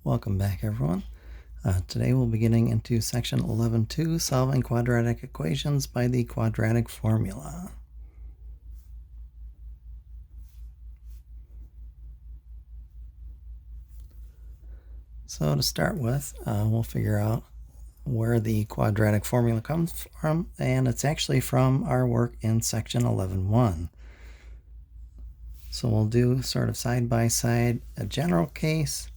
Welcome back, everyone. Today we'll be getting into section 11.2, solving quadratic equations by the quadratic formula. So to start with, we'll figure out where the quadratic formula comes from, and it's actually from our work in section 11.1. So we'll do sort of side by side a general case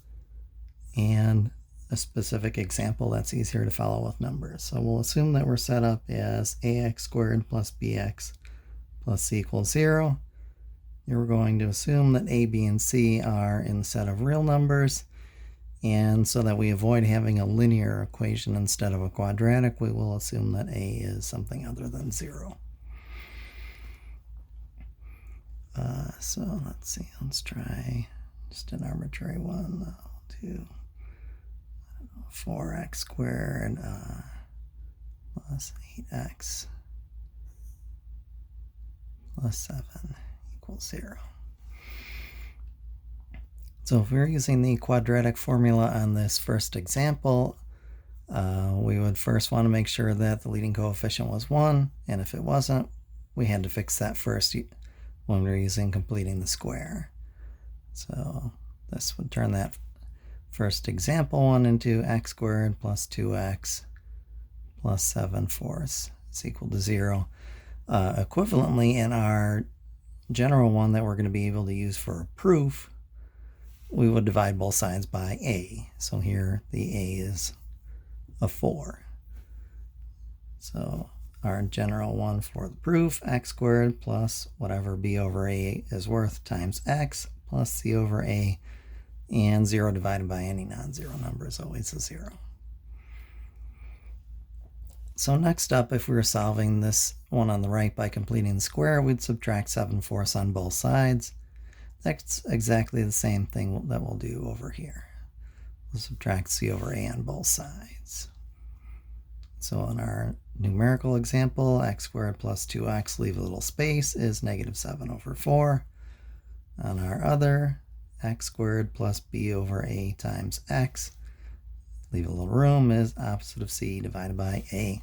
and a specific example that's easier to follow with numbers. So we'll assume that we're set up as ax squared plus bx plus c equals 0. You're going to assume that a, b, and c are in the set of real numbers. And so that we avoid having a linear equation instead of a quadratic, we will assume that a is something other than 0. So let's see, let's try just an arbitrary one. I'll do 4x squared plus 8x plus 7 equals 0. So if we're using the quadratic formula on this first example, we would first want to make sure that the leading coefficient was 1, and if it wasn't, we had to fix that first when we were using completing the square. So this would turn that first example one into x squared plus 2x plus 7/4 is equal to 0. Equivalently, in our general one that we're going to be able to use for a proof, we would divide both sides by a. So here the a is a 4. So our general one for the proof, x squared plus whatever b over a is worth times x plus c over a, and 0 divided by any non-zero number is always a 0. So next up, if we were solving this one on the right by completing the square, we'd subtract 7/4 on both sides. That's exactly the same thing that we'll do over here. We'll subtract c over a on both sides. So in our numerical example, x squared plus 2x, leave a little space, is -7/4. On our other, x squared plus b over a times x, leave a little room, is opposite of c divided by a.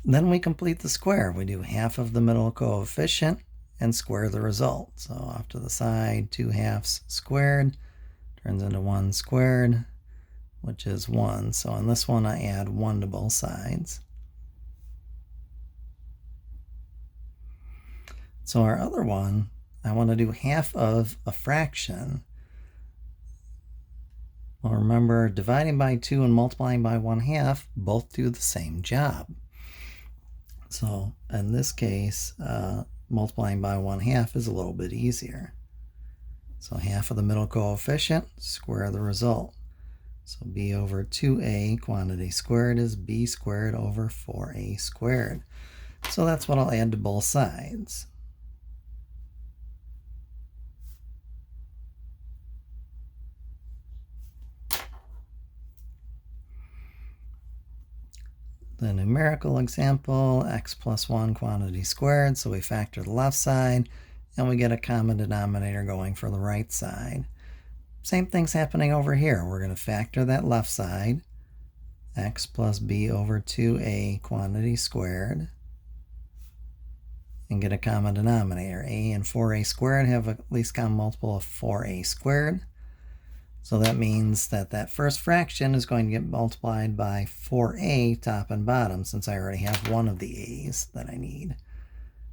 Then we complete the square. We do half of the middle coefficient and square the result. So off to the side, 2/2 squared turns into 1 squared, which is 1. So in this one, I add 1 to both sides. So our other one, I want to do half of a fraction. Well, remember, dividing by 2 and multiplying by 1/2 both do the same job. So in this case, multiplying by 1/2 is a little bit easier. So half of the middle coefficient, square the result. So b over 2a quantity squared is b squared over 4a squared. So that's what I'll add to both sides. The numerical example, x plus 1 quantity squared, so we factor the left side, and we get a common denominator going for the right side. Same thing's happening over here. We're going to factor that left side, x plus b over 2a quantity squared, and get a common denominator. A and 4a squared have a least common multiple of 4a squared. So that means that that first fraction is going to get multiplied by 4a top and bottom, since I already have one of the a's that I need.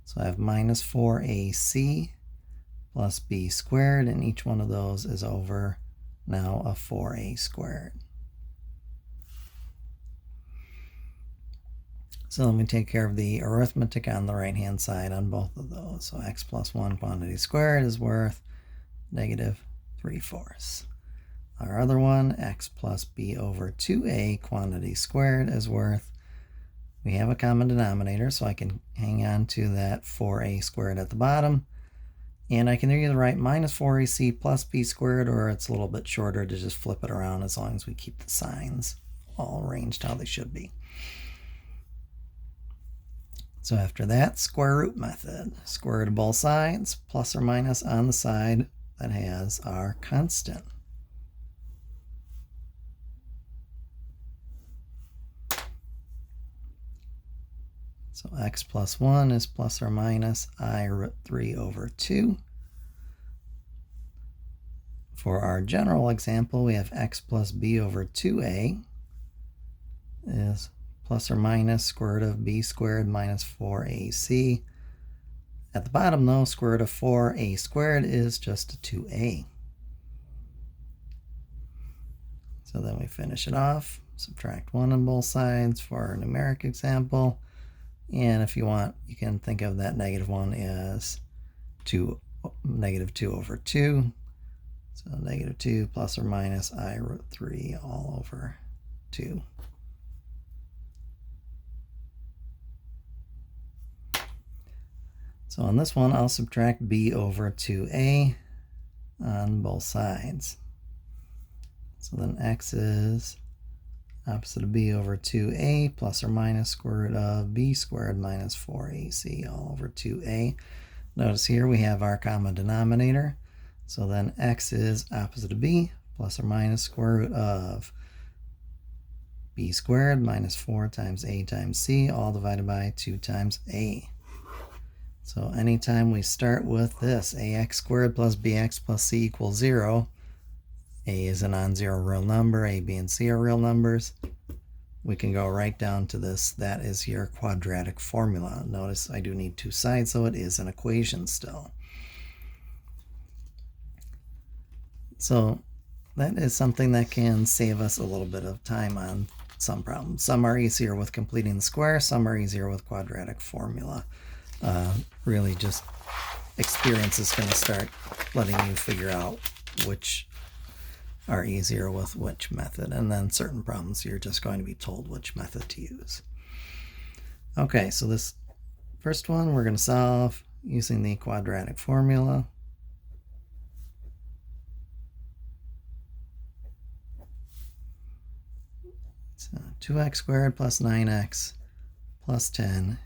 So I have minus 4ac plus b squared, and each one of those is over now a 4a squared. So let me take care of the arithmetic on the right-hand side on both of those. So x plus 1 quantity squared is worth -3/4. Our other one, x plus b over 2a quantity squared is worth, we have a common denominator, so I can hang on to that 4a squared at the bottom. And I can either write minus 4ac plus b squared, or it's a little bit shorter to just flip it around, as long as we keep the signs all arranged how they should be. So after that, square root method. Square root of both sides, plus or minus on the side that has our constant. So x plus 1 is plus or minus I root 3 over 2. For our general example, we have x plus b over 2a is plus or minus square root of b squared minus 4ac. At the bottom, though, square root of 4a squared is just a 2a. So then we finish it off, subtract 1 on both sides for our numeric example. And if you want, you can think of that -1 as -2 over 2. So -2 plus or minus I root 3 all over 2. So on this one, I'll subtract b over 2a on both sides. So then x is opposite of b over 2a plus or minus square root of b squared minus 4ac all over 2a. Notice here we have our common denominator. So then x is opposite of b plus or minus square root of b squared minus 4 times a times c all divided by 2 times a. So anytime we start with this, ax squared plus bx plus c equals 0, a is a non-zero real number, a, b, and c are real numbers, we can go right down to this. That is your quadratic formula. Notice I do need two sides, so it is an equation still. So that is something that can save us a little bit of time on some problems. Some are easier with completing the square, some are easier with quadratic formula. Really just experience is going to start letting you figure out which are easier with which method, and then certain problems you're just going to be told which method to use. Okay, so this first one we're going to solve using the quadratic formula. So 2x squared plus 9x plus 10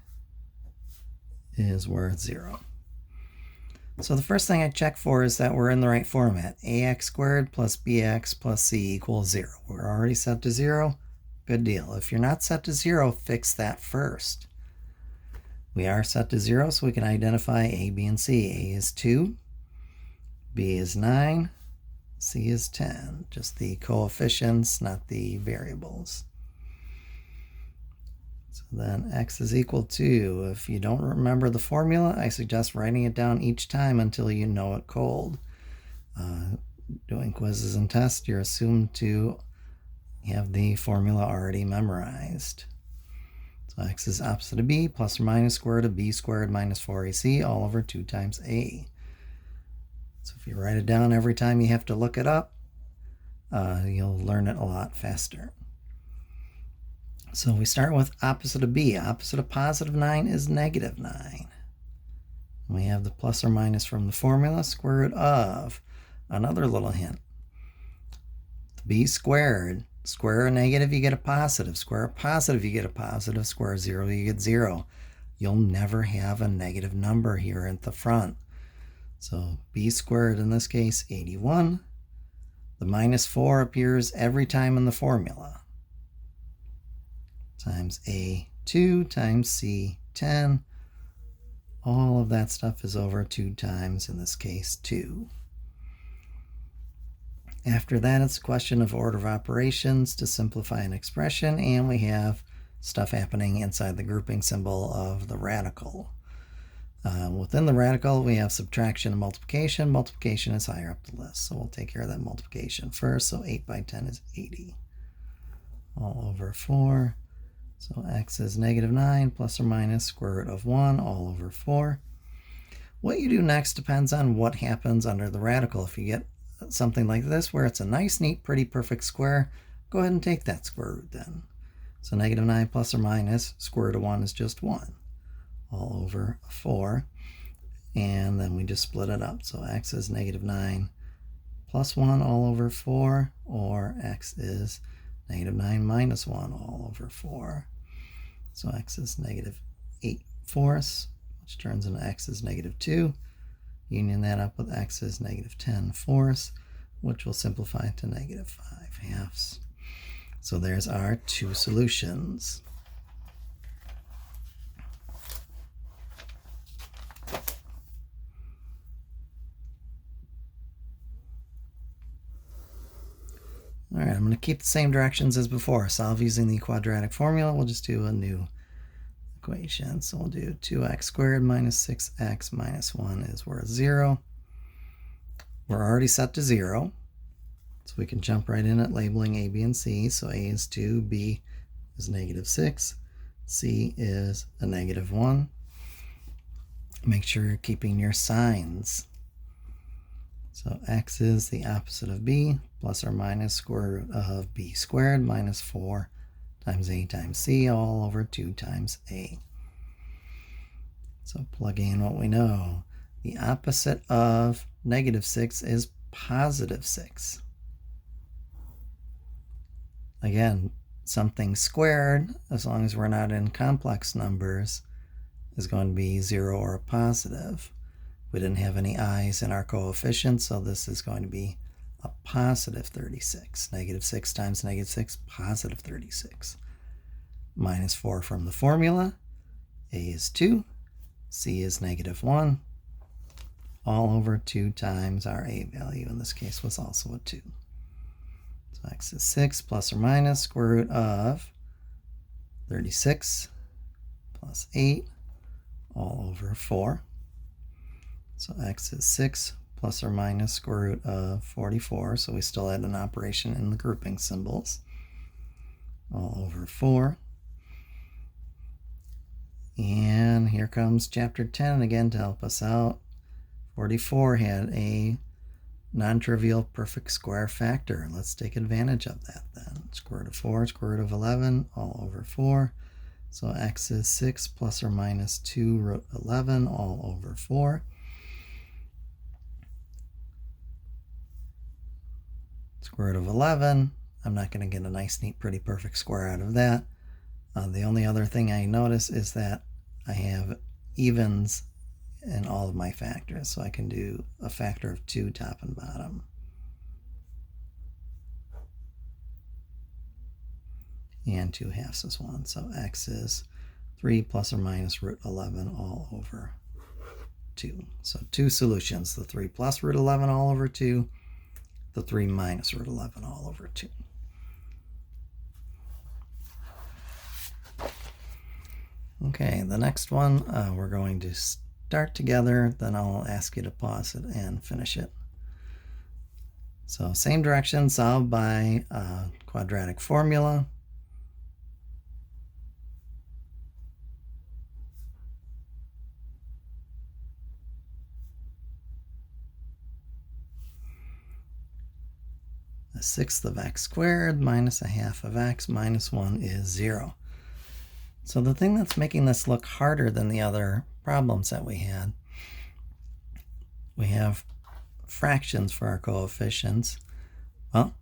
is worth 0. So the first thing I check for is that we're in the right format. Ax squared plus bx plus c equals 0. We're already set to 0. Good deal. If you're not set to 0, fix that first. We are set to 0, so we can identify a, b, and c. A is 2, b is 9, c is 10. Just the coefficients, not the variables. So then x is equal to, if you don't remember the formula, I suggest writing it down each time until you know it cold. Doing quizzes and tests, you're assumed to have the formula already memorized. So x is opposite of b plus or minus square root of b squared minus 4ac all over 2 times a. So if you write it down every time you have to look it up, you'll learn it a lot faster. So we start with opposite of b. Opposite of positive 9 is negative 9. We have the plus or minus from the formula, square root of. Another little hint. B squared. Square a negative, you get a positive. Square a positive, you get a positive. Square 0, you get 0. You'll never have a negative number here at the front. So b squared, in this case, 81. The minus 4 appears every time in the formula. Times a2 times c10. All of that stuff is over 2 times, in this case, 2. After that, it's a question of order of operations to simplify an expression, and we have stuff happening inside the grouping symbol of the radical. Within the radical, we have subtraction and multiplication. Multiplication is higher up the list, so we'll take care of that multiplication first. So 8 by 10 is 80. All over 4. So x is negative 9 plus or minus square root of 1 all over 4. What you do next depends on what happens under the radical. If you get something like this where it's a nice, neat, pretty, perfect square, go ahead and take that square root then. So negative 9 plus or minus square root of 1 is just 1 all over 4. And then we just split it up. So x is negative 9 plus 1 all over 4, or x is negative 9 minus 1 all over 4. So x is negative 8/4, which turns into x is negative 2. Union that up with x is negative 10/4, which will simplify to negative 5/2. So there's our two solutions. All right, I'm going to keep the same directions as before. Solve using the quadratic formula. We'll just do a new equation. So we'll do 2x squared minus 6x minus 1 is worth 0. We're already set to 0, so we can jump right in at labeling a, b, and c. So a is 2, b is negative 6, c is a negative 1. Make sure you're keeping your signs. So x is the opposite of b, plus or minus square root of b squared minus 4 times a times c, all over 2 times a. So plug in what we know. The opposite of negative 6 is positive 6. Again, something squared, as long as we're not in complex numbers, is going to be 0 or a positive. We didn't have any i's in our coefficients, so this is going to be a positive 36. Negative 6 times negative 6, positive 36. Minus 4 from the formula. A is 2. C is negative 1. All over 2 times our a value. In this case was also a 2. So x is 6 plus or minus square root of 36 plus 8 all over 4. So x is 6 plus or minus square root of 44. So we still had an operation in the grouping symbols. All over 4. And here comes chapter 10 again to help us out. 44 had a non-trivial perfect square factor. Let's take advantage of that then. Square root of 4, square root of 11, all over 4. So x is 6 plus or minus 2 root 11, all over 4. Square root of 11, I'm not going to get a nice, neat, pretty, perfect square out of that. The only other thing I notice is that I have evens in all of my factors, so I can do a factor of 2 top and bottom. And 2 halves is 1, so x is 3 plus or minus root 11 all over 2. So 2 solutions, the 3 plus root 11 all over 2, the 3 minus root 11 all over 2. Okay, the next one we're going to start together, then I'll ask you to pause it and finish it. So same direction, solve by quadratic formula. A sixth of x squared minus a half of x minus 1 is 0. So the thing that's making this look harder than the other problems that we have fractions for our coefficients. Well,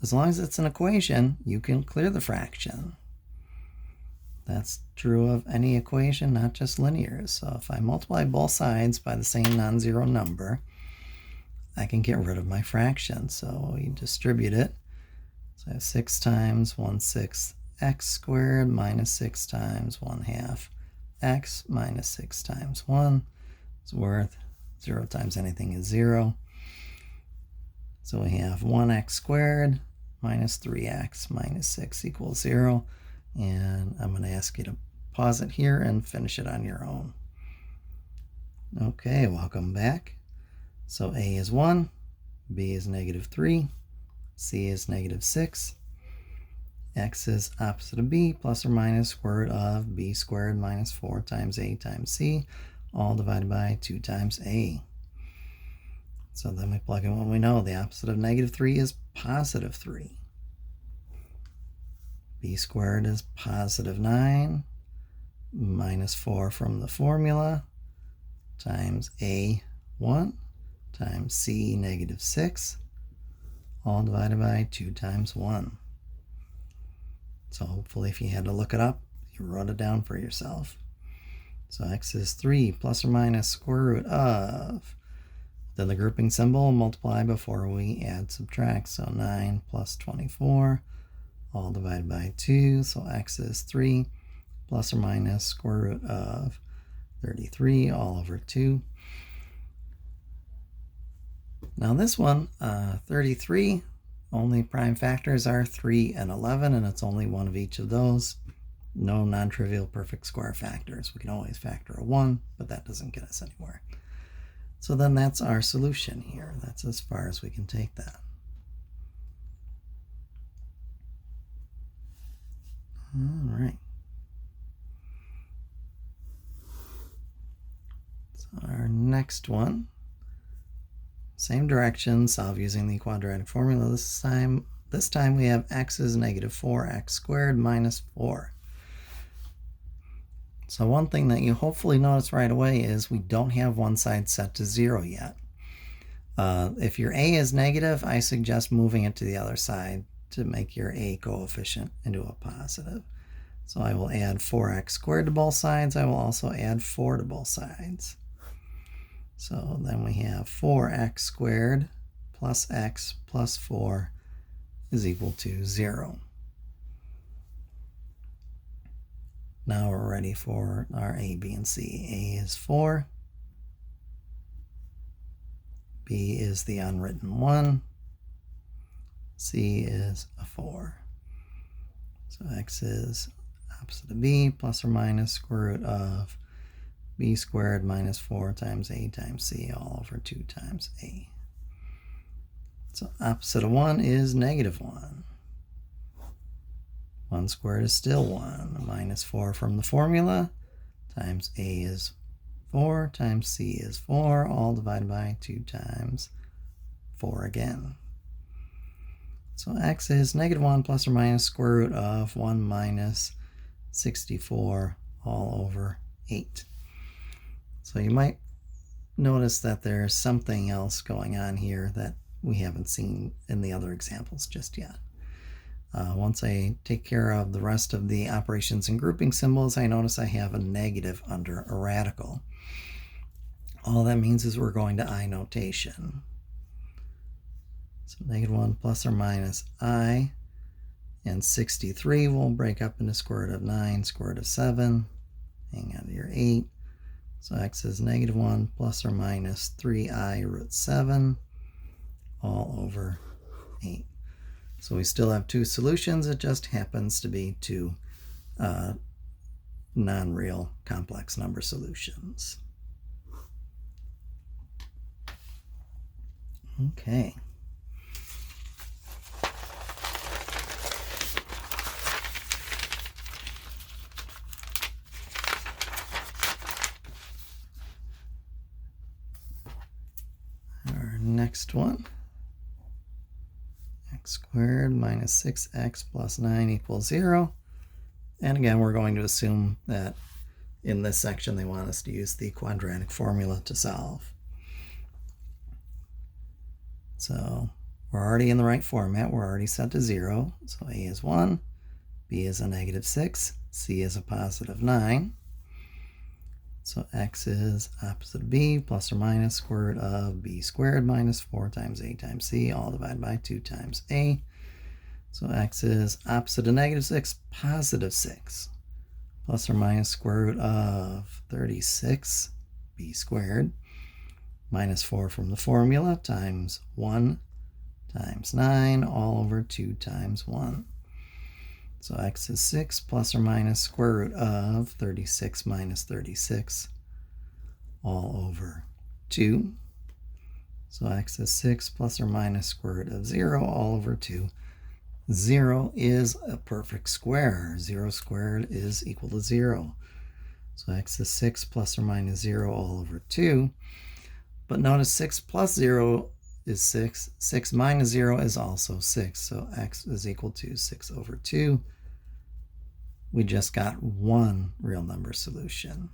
as long as it's an equation, you can clear the fraction. That's true of any equation, not just linears. So if I multiply both sides by the same non-zero number, I can get rid of my fraction. So we distribute it. So I have 6 times 1/6 x squared minus 6 times 1/2 x minus 6 times 1 is worth 0 times anything is 0. So we have 1x squared minus 3x minus 6 equals 0. And I'm going to ask you to pause it here and finish it on your own. Okay, welcome back. So a is 1, b is negative 3, c is negative 6. X is opposite of b plus or minus square root of b squared minus 4 times a times c, all divided by 2 times a. So then we plug in what we know. The opposite of negative 3 is positive 3. B squared is positive 9 minus 4 from the formula times a1 times c negative 6, all divided by 2 times 1. So hopefully if you had to look it up, you wrote it down for yourself. So x is 3 plus or minus square root of, then the grouping symbol, multiply before we add subtract. So 9 plus 24, all divided by 2. So x is 3 plus or minus square root of 33 all over 2. Now this one, 33 only prime factors are 3 and 11, and it's only one of each of those. No non-trivial perfect square factors. We can always factor a 1, but that doesn't get us anywhere. So then that's our solution here. That's as far as we can take that. All right. So our next one, same direction, solve using the quadratic formula. This time we have x is negative 4x squared minus 4. So one thing that you hopefully notice right away is we don't have one side set to 0 yet. If your a is negative, I suggest moving it to the other side to make your a coefficient into a positive. So I will add 4x squared to both sides. I will also add 4 to both sides. So then we have 4x squared plus x plus 4 is equal to 0. Now we're ready for our a, b, and c. A is 4. B is the unwritten 1. C is a 4. So x is opposite of b plus or minus square root of b squared minus 4 times a times c all over 2 times a. So opposite of 1 is negative 1. 1 squared is still 1. Minus 4 from the formula times a is 4 times c is 4, all divided by 2 times 4 again. So x is negative 1 plus or minus square root of 1 minus 64 all over 8. So you might notice that there's something else going on here that we haven't seen in the other examples just yet. Once I take care of the rest of the operations and grouping symbols, I notice I have a negative under a radical. All that means is we're going to I notation. So negative 1 plus or minus I, and 63 will break up into square root of 9, square root of 7, hang on to your 8. So x is negative 1 plus or minus 3i root 7 all over 8. So we still have two solutions. It just happens to be two non-real complex number solutions. Okay. Our next one. X squared minus 6x plus 9 equals 0. And again, we're going to assume that in this section they want us to use the quadratic formula to solve. So we're already in the right format. We're already set to 0. So a is 1, b is a negative 6, c is a positive 9. So x is opposite of b plus or minus square root of b squared minus 4 times a times c, all divided by 2 times a. So x is opposite of negative 6, positive 6, plus or minus square root of 36 b squared minus 4 from the formula times 1 times 9 all over 2 times 1. So x is 6 plus or minus square root of 36 minus 36 all over 2. So x is 6 plus or minus square root of 0 all over 2. 0 is a perfect square. 0 squared is equal to 0. So x is 6 plus or minus 0 all over 2. But notice 6 plus 0 is 6. 6 minus 0 is also 6. So x is equal to 6 over 2. We just got one real number solution.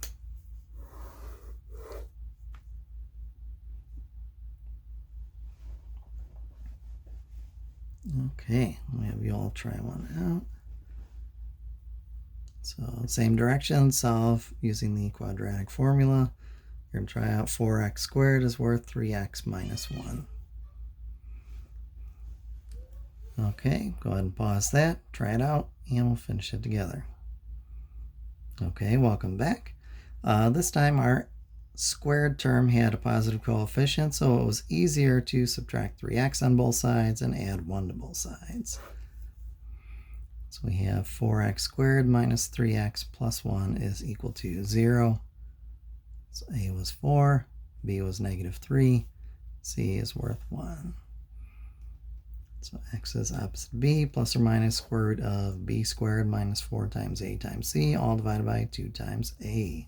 Okay, we'll have you all try one out. So same direction, solve using the quadratic formula. You're going to try out 4x squared is worth 3x minus 1. Okay, go ahead and pause that, try it out, and we'll finish it together. Okay, welcome back. This time our squared term had a positive coefficient, so it was easier to subtract 3x on both sides and add 1 to both sides. So we have 4x squared minus 3x plus 1 is equal to 0. So a was 4, b was negative 3, c is worth 1. So x is opposite b, plus or minus square root of b squared minus 4 times a times c, all divided by 2 times a.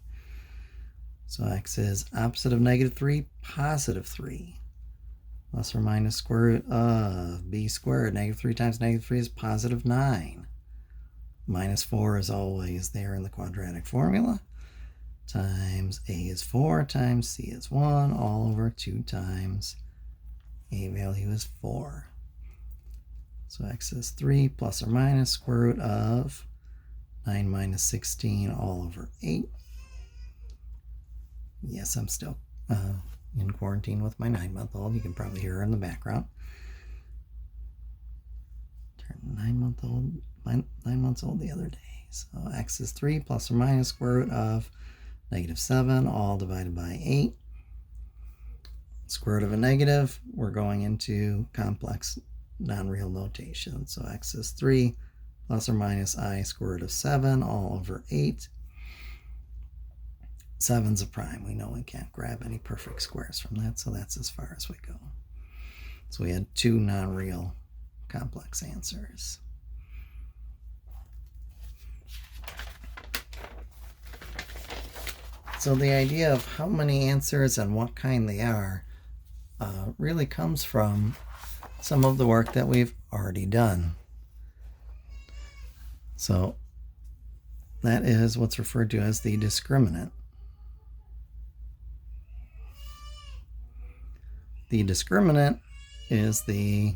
So x is opposite of negative 3, positive 3. Plus or minus square root of b squared. Negative 3 times negative 3 is positive 9. Minus 4 is always there in the quadratic formula. Times a is 4 times c is 1, all over 2 times a value is 4. So x is 3 plus or minus square root of 9 minus 16 all over 8. Yes, I'm still in quarantine with my 9-month-old. You can probably hear her in the background. Turned 9 months old the other day. So x is 3 plus or minus square root of negative 7, all divided by 8. Square root of a negative, we're going into complex non-real notation. So x is 3 plus or minus I square root of 7, all over 8. 7's a prime. We know we can't grab any perfect squares from that, so that's as far as we go. So we had 2 non-real complex answers. So the idea of how many answers and what kind they are really comes from some of the work that we've already done. So that is what's referred to as the discriminant. The discriminant is the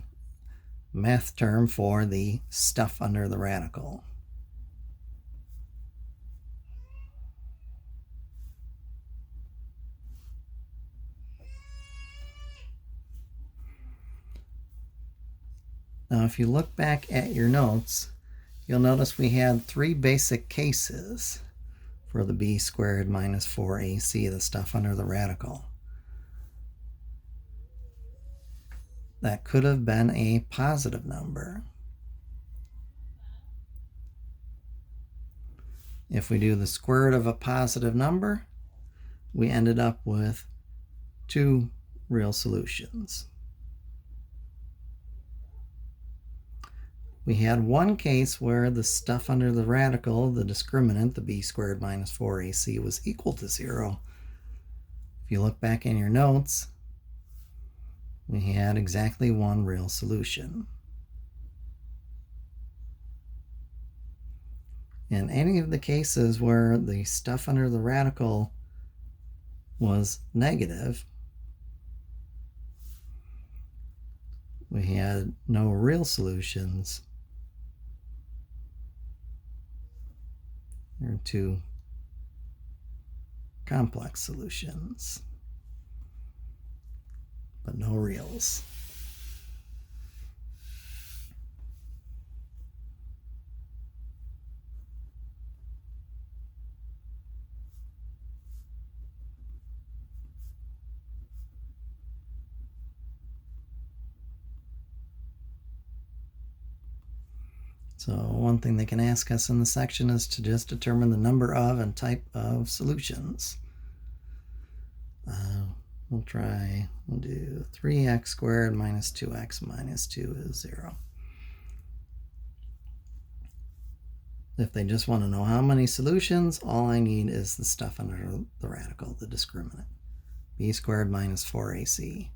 math term for the stuff under the radical. Now, if you look back at your notes, you'll notice we had 3 basic cases for the b squared minus 4ac, the stuff under the radical. That could have been a positive number. If we do the square root of a positive number, we ended up with 2 real solutions. We had one case where the stuff under the radical, the discriminant, the b squared minus 4ac, was equal to 0. If you look back in your notes, we had exactly 1 real solution. In any of the cases where the stuff under the radical was negative, we had no real solutions. There are 2 complex solutions, but no reals. So one thing they can ask us in the section is to just determine the number of and type of solutions. We'll do 3x squared minus 2x minus 2 is 0. If they just want to know how many solutions, all I need is the stuff under the radical, the discriminant. B squared minus 4ac.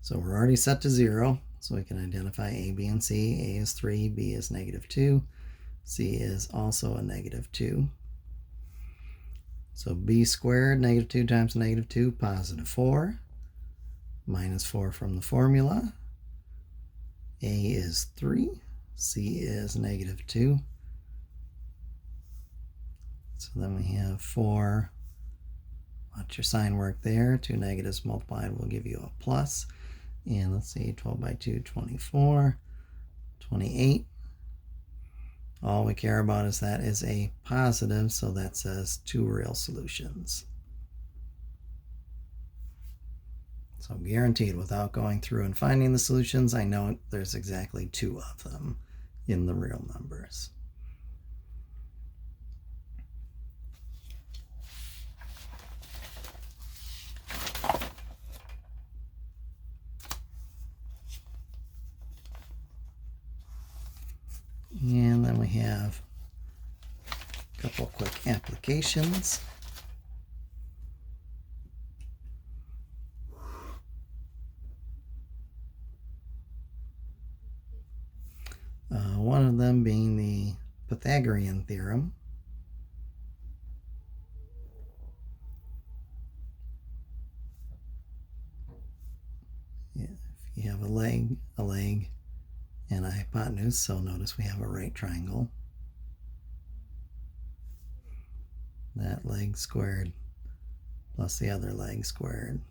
So we're already set to 0, so we can identify a, b, and c. A is 3, b is negative 2, c is also a negative 2. So b squared, negative 2 times negative 2, positive 4. Minus 4 from the formula. A is 3, c is negative 2. So then we have 4, watch your sign work there, 2 negatives multiplied will give you a plus. And let's see, 12 by 2, 24, 28. All we care about is that is a positive, so that says 2 real solutions. So guaranteed, without going through and finding the solutions, I know there's exactly 2 of them in the real numbers. And then we have a couple quick applications. One of them being the Pythagorean theorem. If you have a leg, and a hypotenuse, so notice we have a right triangle. That leg squared plus the other leg squared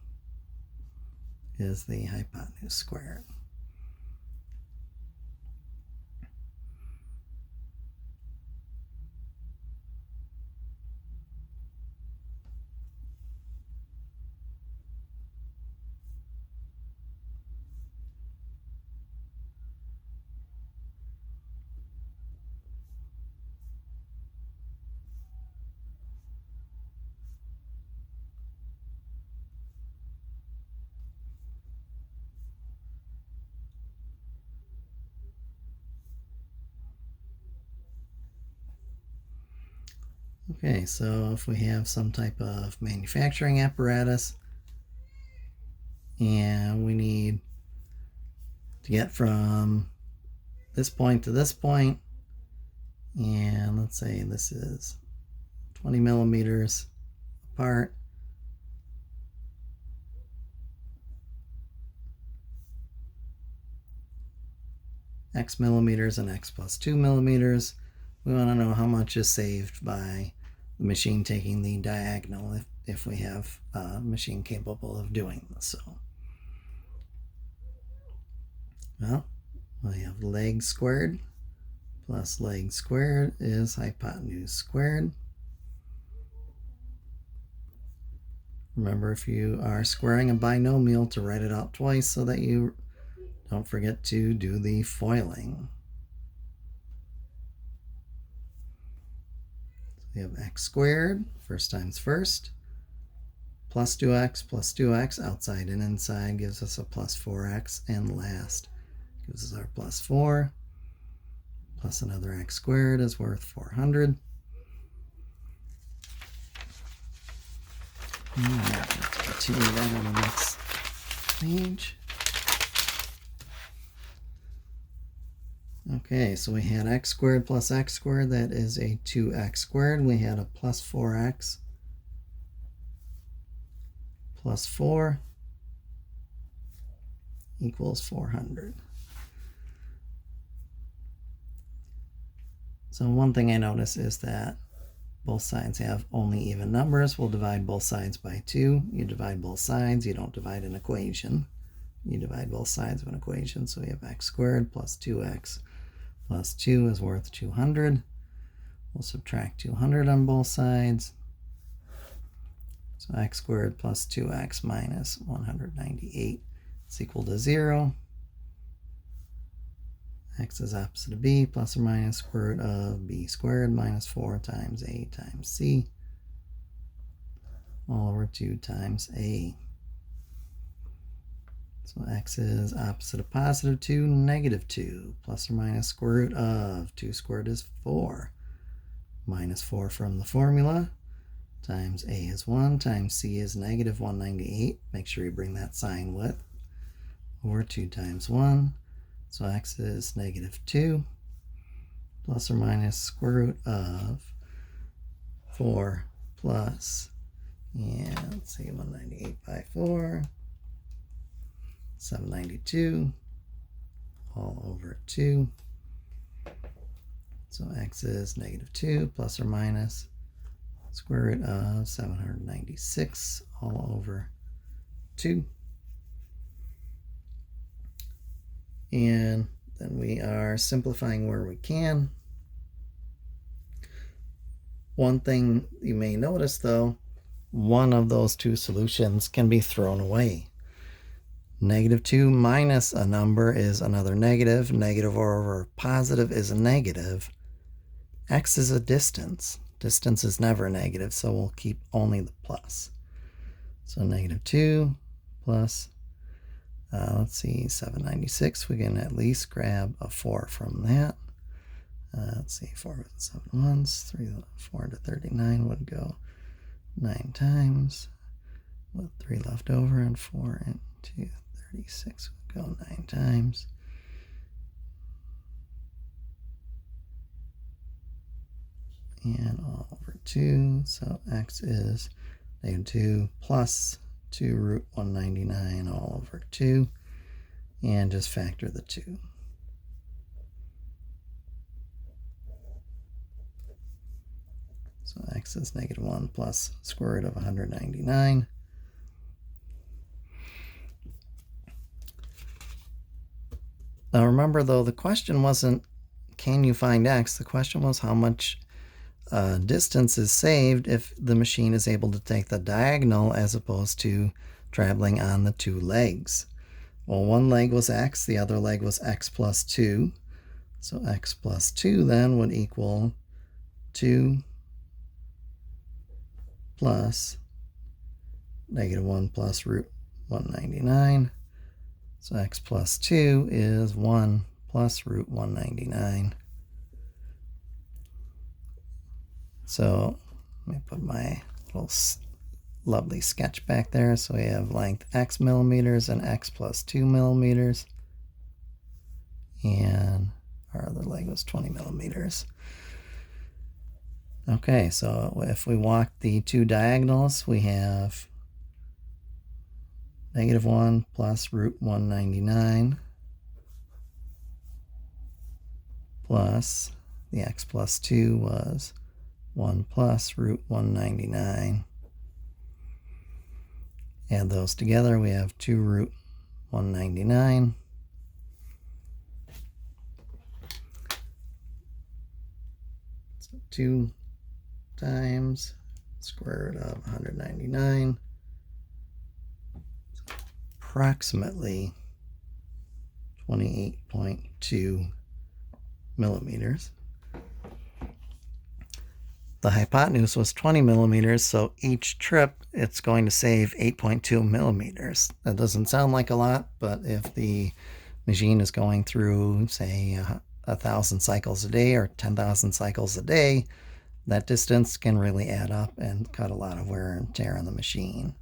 is the hypotenuse squared. Okay, so if we have some type of manufacturing apparatus and we need to get from this point to this point, and let's say this is 20 millimeters apart, x millimeters and x plus 2 millimeters, we want to know how much is saved by the machine taking the diagonal if we have a machine capable of doing this. So, well, we have leg squared plus leg squared is hypotenuse squared. Remember, if you are squaring a binomial, to write it out twice so that you don't forget to do the foiling. So we have x squared, first times first, plus 2x outside and inside gives us a plus 4x, and last gives us our plus 4, plus another x squared is worth 400. Let's continue that on the next page. Okay, so we had x squared plus x squared, that is a 2x squared. We had a plus 4x plus 4 equals 400. So one thing I notice is that both sides have only even numbers. We'll divide both sides by 2. You divide both sides, you don't divide an equation. You divide both sides of an equation. So we have x squared plus 2x plus 2 is worth 200. We'll subtract 200 on both sides. So x squared plus 2x minus 198 is equal to 0. X is opposite of b, plus or minus square root of b squared minus 4 times a times c, all over 2 times a. So x is opposite of positive 2, negative 2, plus or minus square root of 2 squared is 4, minus 4 from the formula, times a is 1, times c is negative 198. Make sure you bring that sign with, over 2 times 1. So x is negative 2, plus or minus square root of 4 plus, and let's see, 198 by 4, 792, all over 2. So x is negative 2 plus or minus square root of 796, all over 2. And then we are simplifying where we can. One thing you may notice though, one of those two solutions can be thrown away. Negative 2 minus a number is another negative. Negative over positive is a negative. X is a distance. Distance is never negative, so we'll keep only the plus. So negative 2 plus, let's see, 796. We can at least grab a 4 from that. Let's see, 4 with 7 ones. 3, 4 to 39 would go 9 times. With 3 left over, and 4 into 36 would go 9 times. And all over 2, so x is negative 2 plus 2 root 199 all over 2, and just factor the 2. So x is negative 1 plus square root of 199. Now remember though, the question wasn't can you find x, the question was how much distance is saved if the machine is able to take the diagonal as opposed to traveling on the 2 legs. Well, one leg was x, the other leg was x plus 2. So x plus 2 then would equal 2 plus negative 1 plus root 199. So x plus 2 is 1 plus root 199. So let me put my little lovely sketch back there. So we have length x millimeters and x plus 2 millimeters. And our other leg was 20 millimeters. Okay, so if we walk the 2 diagonals, we have negative 1 plus root 199 plus the x plus 2 was 1 plus root 199. Add those together, we have 2 root 199. So 2 times square root of 199. Approximately 28.2 millimeters. The hypotenuse was 20 millimeters, so each trip it's going to save 8.2 millimeters. That doesn't sound like a lot, but if the machine is going through, say, 1,000 cycles a day or 10,000 cycles a day, that distance can really add up and cut a lot of wear and tear on the machine.